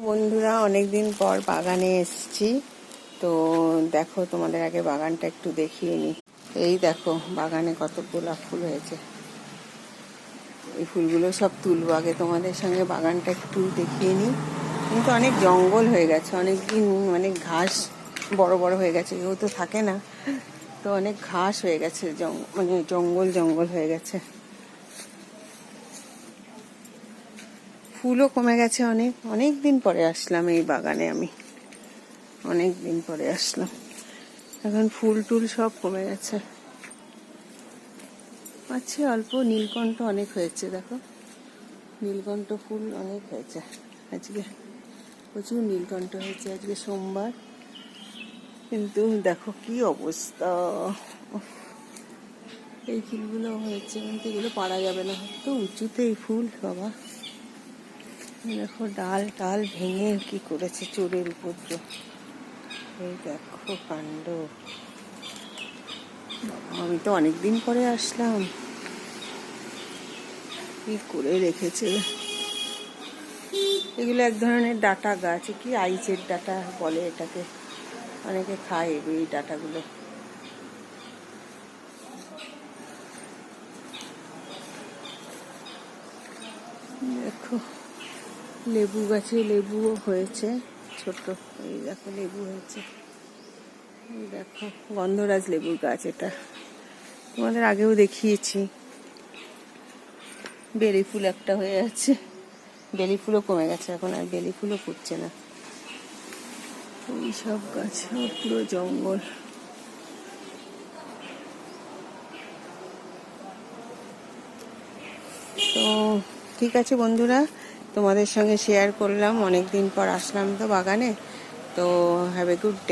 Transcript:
বন্ধুরা, অনেকদিন পর বাগানে এসেছি। তো দেখো, তোমাদের আগে বাগানটা একটু দেখিয়ে নি। এই দেখো, বাগানে কত গোলাপ ফুল হয়েছে। এই ফুলগুলো সব তুলবো। আগে তোমাদের সঙ্গে বাগানটা একটু দেখিয়ে নি। কিন্তু অনেক জঙ্গল হয়ে গেছে, অনেকদিন মানে ঘাস বড় বড় হয়ে গেছে, কেউ তো থাকে না, তো অনেক ঘাস হয়ে গেছে, মানে জঙ্গল জঙ্গল হয়ে গেছে। ফুলও কমে গেছে অনেক। অনেক দিন পরে আসলাম এই বাগানে, আমি অনেক দিন পরে আসলাম। এখন ফুল টুল সব কমে গেছে, আছে অল্প। নীলকণ্ঠ অনেক হয়েছে, দেখো নীলকণ্ঠ ফুল অনেক হয়েছে আজকে, প্রচুর নীলকণ্ঠ হয়েছে আজকে সোমবার। কিন্তু দেখো কি অবস্থা, এই ফুলগুলো হয়েছে কিন্তু এগুলো পারা যাবে না, তো উঁচুতে এই ফুল বাবা। দেখো ডাল টাল ভেঙে কি করেছে, চোরের উপদ্রব। এই দেখো কাণ্ড, আমি তো অনেকদিন পরে আসলাম, কি করে রেখেছে। এগুলো এক ধরনের ডাটা গাছ, কি আইচের ডাটা বলে এটাকে, অনেকে খায় এই ডাটাগুলো। দেখো লেবু গাছে লেবুও হয়েছে, ছোট, এই দেখো লেবু হয়েছে। এই দেখো গন্ধরাজ লেবুর গাছ, এটা তোমাদের আগেও দেখিয়েছি। বেলি ফুল একটা হয়ে আছে, বেলি ফুলও কমে গেছে, এখন আর বেলি ফুলও ফুটছে না। এই সব গাছ পুরো জঙ্গল। তো ঠিক আছে বন্ধুরা, তোমাদের সঙ্গে শেয়ার করলাম, অনেকদিন পর আসলাম তো বাগানে। তো হ্যাভ এ গুড ডে।